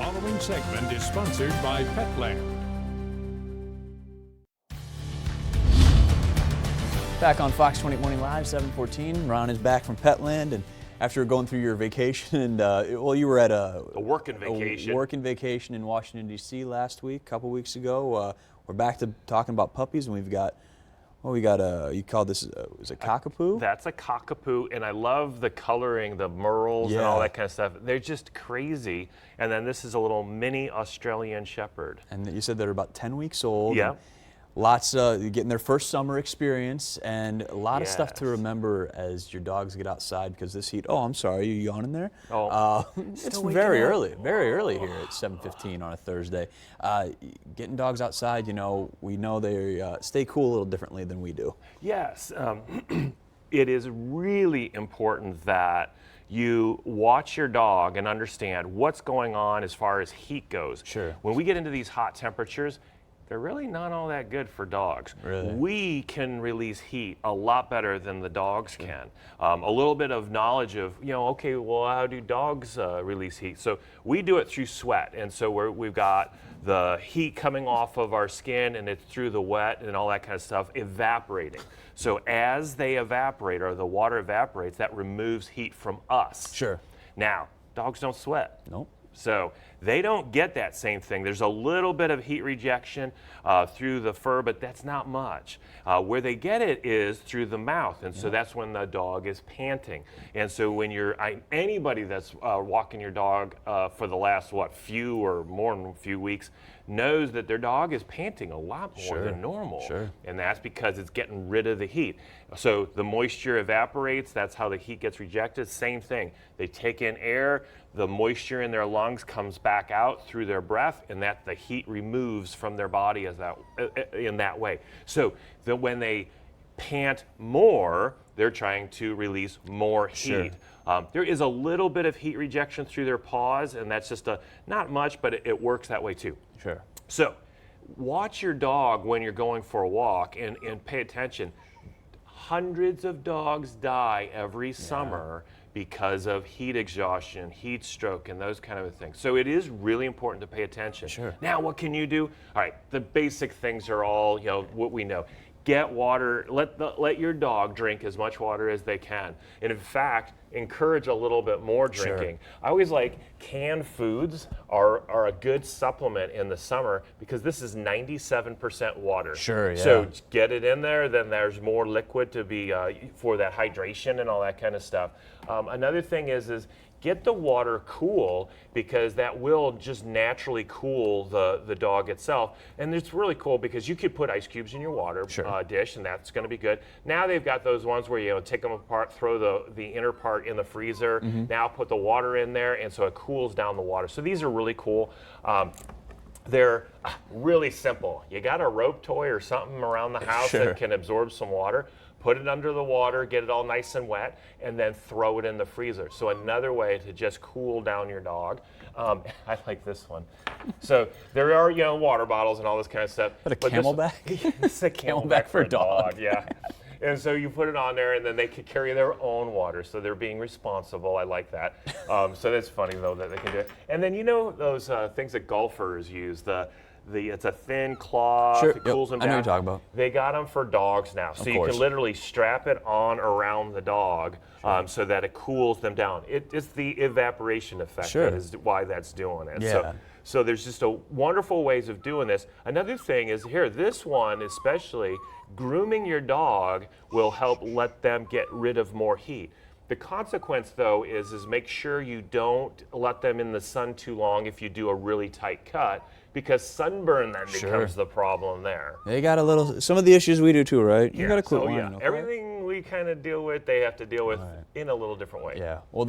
following segment is sponsored by Petland. Back on Fox 20 Morning Live, 7:14. Ron is back from Petland, and after going through your vacation, and well, you were at a working vacation in Washington D.C. last week, a couple weeks ago. We're back to talking about puppies, and we've got. Well, you called this, is it cockapoo? That's a cockapoo, and I love the coloring, the merles and all that kind of stuff. They're just crazy. And then this is a little mini Australian Shepherd. And you said they're about 10 weeks old. Yeah. Lots getting their first summer experience, and a lot of stuff to remember as your dogs get outside because this heat. Oh, I'm sorry, are you yawning there? Oh, it's very early here at 7:15 on a Thursday. Getting dogs outside, we know they stay cool a little differently than we do. Yes, it is really important that you watch your dog and understand what's going on as far as heat goes. Sure. When we get into these hot temperatures, they're really not all that good for dogs. Really? We can release heat a lot better than the dogs can. A little bit of knowledge of, okay, well, how do dogs release heat? So we do it through sweat. And so we've got the heat coming off of our skin, and it's through the wet and all that kind of stuff evaporating. So as they evaporate, or the water evaporates, that removes heat from us. Sure. Now, dogs don't sweat. Nope. So they don't get that same thing. There's a little bit of heat rejection through the fur, but that's not much. Where they get it is through the mouth, and so that's when the dog is panting. And so when anybody that's walking your dog for the last, few or more than a few weeks knows that their dog is panting a lot more than normal. Sure. And that's because it's getting rid of the heat. So the moisture evaporates, that's how the heat gets rejected. Same thing. They take in air, the moisture in their lungs comes back out through their breath, and that the heat removes from their body in that way. So when they pant more, they're trying to release more heat. There is a little bit of heat rejection through their paws, and that's just not much, but it works that way too. Sure. So watch your dog when you're going for a walk and pay attention. Hundreds of dogs die every summer because of heat exhaustion, heat stroke, and those kind of things. So it is really important to pay attention. Sure. Now, what can you do? All right, the basic things are all, what we know. Get water, let your dog drink as much water as they can. And in fact, encourage a little bit more drinking. Sure. I always like canned foods are a good supplement in the summer because this is 97% water. Sure, yeah. So get it in there, then there's more liquid to be for that hydration and all that kind of stuff. Another thing is get the water cool because that will just naturally cool the dog itself. And it's really cool because you could put ice cubes in your water dish, and that's going to be good. Now they've got those ones where you take them apart, throw the inner part in the freezer, now put the water in there, and so it cools down the water. So these are really cool. They're really simple. You got a rope toy or something around the house that can absorb some water. Put it under the water, get it all nice and wet, and then throw it in the freezer. So another way to just cool down your dog. I like this one. So there are, water bottles and all this kind of stuff. But Camelback? It's a Camelback for a dog, yeah. And so you put it on there, and then they can carry their own water. So they're being responsible. I like that. So that's funny, though, that they can do it. And then those things that golfers use, it's a thin cloth, it cools them down. I know what you're talking about. They got them for dogs now. So you can literally strap it on around the dog so that it cools them down. It's the evaporation effect that is why that's doing it. Yeah. So there's just wonderful ways of doing this. Another thing is this one especially, grooming your dog will help let them get rid of more heat. The consequence, though, is make sure you don't let them in the sun too long if you do a really tight cut, because sunburn then becomes the problem there. They got some of the issues we do too, right? You got a clue. Everything we kind of deal with, they have to deal with in a little different way. Yeah. Well,